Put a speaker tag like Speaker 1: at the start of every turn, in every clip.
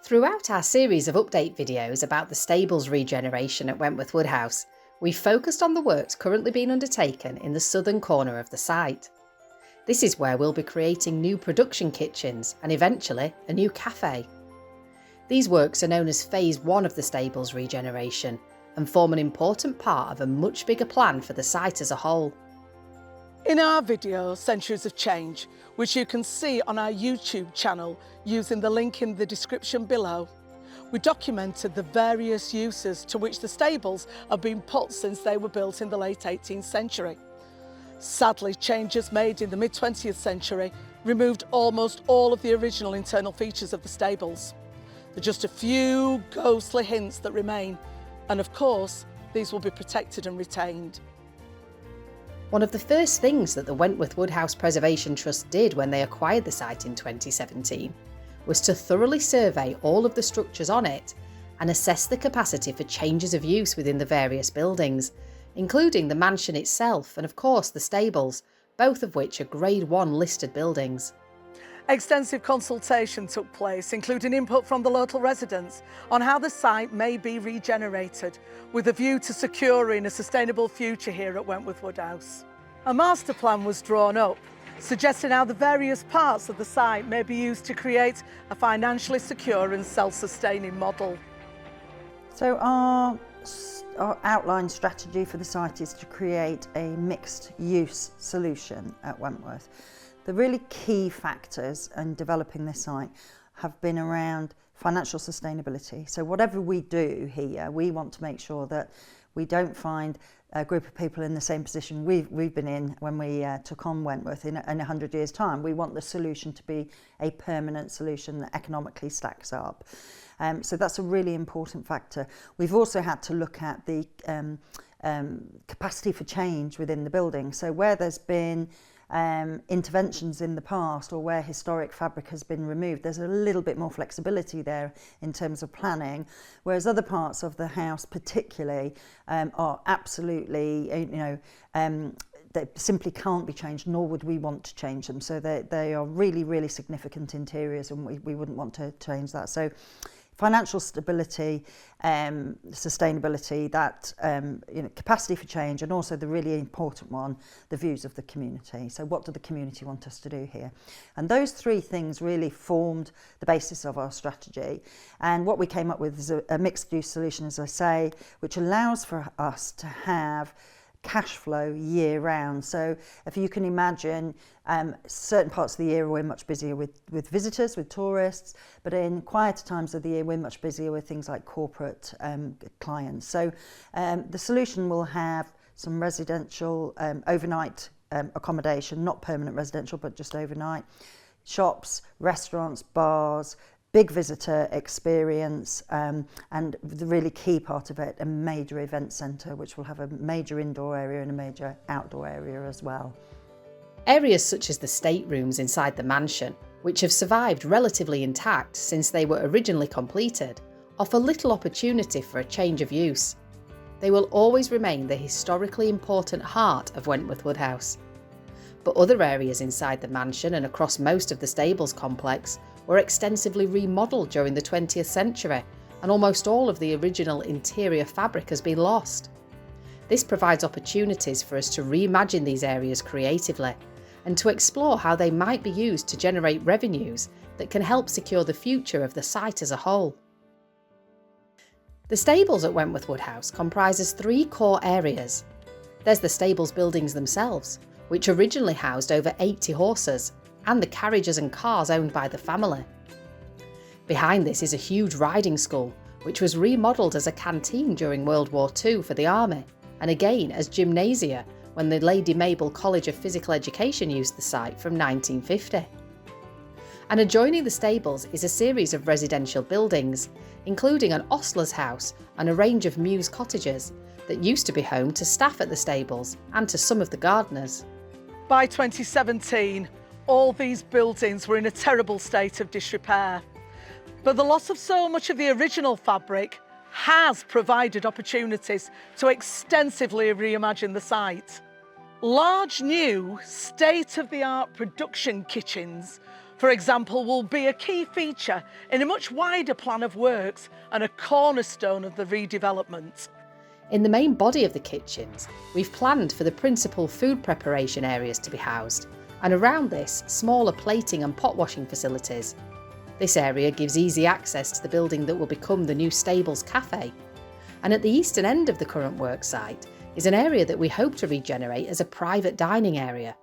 Speaker 1: Throughout our series of update videos about the stables regeneration at Wentworth Woodhouse, we've focused on the works currently being undertaken in the southern corner of the site. This is where we'll be creating new production kitchens and eventually a new cafe. These works are known as Phase 1 of the stables regeneration and form an important part of a much bigger plan for the site as a whole.
Speaker 2: In our video, Centuries of Change, which you can see on our YouTube channel using the link in the description below, we documented the various uses to which the stables have been put since they were built in the late 18th century. Sadly, changes made in the mid-20th century removed almost all of the original internal features of the stables. There are just a few ghostly hints that remain, and of course, these will be protected and retained.
Speaker 1: One of the first things that the Wentworth Woodhouse Preservation Trust did when they acquired the site in 2017 was to thoroughly survey all of the structures on it and assess the capacity for changes of use within the various buildings, including the mansion itself and of course the stables, both of which are Grade 1 listed buildings.
Speaker 2: Extensive consultation took place, including input from the local residents on how the site may be regenerated, with a view to securing a sustainable future here at Wentworth Woodhouse. A master plan was drawn up, suggesting how the various parts of the site may be used to create a financially secure and self-sustaining model.
Speaker 3: So our outline strategy for the site is to create a mixed-use solution at Wentworth. The really key factors in developing this site have been around financial sustainability. So whatever we do here, we want to make sure that we don't find a group of people in the same position we've been in when we took on Wentworth in 100 years' time. We want the solution to be a permanent solution that economically stacks up. So that's a really important factor. We've also had to look at the capacity for change within the building. So where there's been interventions in the past or where historic fabric has been removed, there's a little bit more flexibility there in terms of planning, whereas other parts of the house particularly are absolutely, they simply can't be changed, nor would we want to change them. So they are really, really significant interiors, and we wouldn't want to change that. So financial stability, sustainability, that capacity for change, and also the really important one, the views of the community. So what do the community want us to do here? And those three things really formed the basis of our strategy. And what we came up with is a mixed-use solution, as I say, which allows for us to have cash flow year round. So if you can imagine, certain parts of the year we're much busier with visitors, with tourists, but in quieter times of the year we're much busier with things like corporate clients. So the solution will have some residential overnight accommodation, not permanent residential but just overnight, shops, restaurants, bars, big visitor experience, and the really key part of it, a major event centre which will have a major indoor area and a major outdoor area as well.
Speaker 1: Areas such as the staterooms inside the mansion, which have survived relatively intact since they were originally completed, offer little opportunity for a change of use. They will always remain the historically important heart of Wentworth Woodhouse. But other areas inside the mansion and across most of the stables complex were extensively remodelled during the 20th century, and almost all of the original interior fabric has been lost. This provides opportunities for us to reimagine these areas creatively and to explore how they might be used to generate revenues that can help secure the future of the site as a whole. The stables at Wentworth Woodhouse comprises three core areas. There's the stables buildings themselves, which originally housed over 80 horses, and the carriages and cars owned by the family. Behind this is a huge riding school, which was remodelled as a canteen during World War II for the army, and again as gymnasia when the Lady Mabel College of Physical Education used the site from 1950. And adjoining the stables is a series of residential buildings, including an ostler's house and a range of mews cottages that used to be home to staff at the stables and to some of the gardeners.
Speaker 2: By 2017, all these buildings were in a terrible state of disrepair. But the loss of so much of the original fabric has provided opportunities to extensively reimagine the site. Large new state-of-the-art production kitchens for example, will be a key feature in a much wider plan of works and a cornerstone of the redevelopment.
Speaker 1: In the main body of the kitchens, we've planned for the principal food preparation areas to be housed, and around this, smaller plating and pot washing facilities. This area gives easy access to the building that will become the new Stables Cafe. And at the eastern end of the current work site is an area that we hope to regenerate as a private dining area.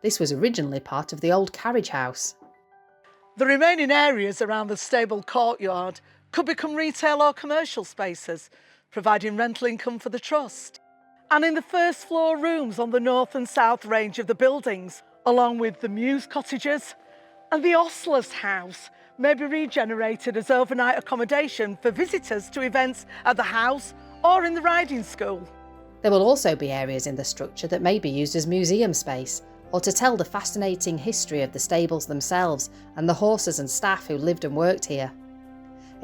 Speaker 1: This was originally part of the old carriage house.
Speaker 2: The remaining areas around the stable courtyard could become retail or commercial spaces, providing rental income for the Trust. And in the first floor rooms on the north and south range of the buildings, along with the Mews cottages and the Ostler's house, may be regenerated as overnight accommodation for visitors to events at the house or in the riding school.
Speaker 1: There will also be areas in the structure that may be used as museum space, or to tell the fascinating history of the stables themselves and the horses and staff who lived and worked here.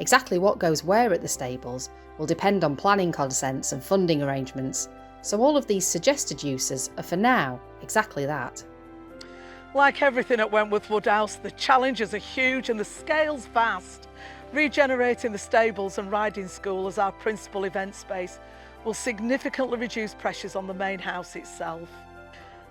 Speaker 1: Exactly what goes where at the stables will depend on planning consents and funding arrangements, so all of these suggested uses are for now exactly that.
Speaker 2: Like everything at Wentworth Woodhouse, the challenges are huge and the scale's vast. Regenerating the stables and riding school as our principal event space will significantly reduce pressures on the main house itself.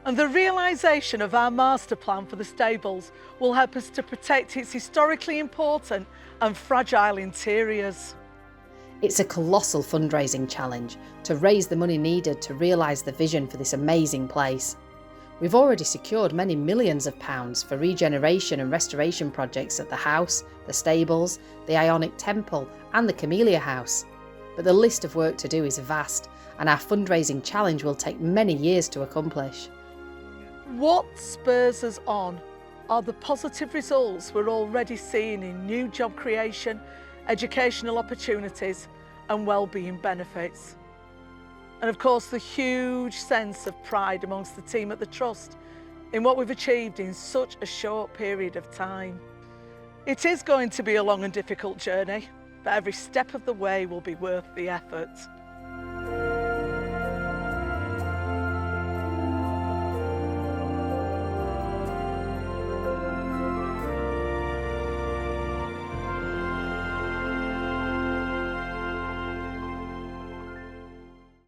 Speaker 2: And the realisation of our master plan for the stables will help us to protect its historically important and fragile interiors.
Speaker 1: It's a colossal fundraising challenge to raise the money needed to realise the vision for this amazing place. We've already secured many millions of pounds for regeneration and restoration projects at the house, the stables, the Ionic Temple and the Camellia House. But the list of work to do is vast, and our fundraising challenge will take many years to accomplish.
Speaker 2: What spurs us on are the positive results we're already seeing in new job creation, educational opportunities and well-being benefits. And of course the huge sense of pride amongst the team at the Trust in what we've achieved in such a short period of time. It is going to be a long and difficult journey, but every step of the way will be worth the effort.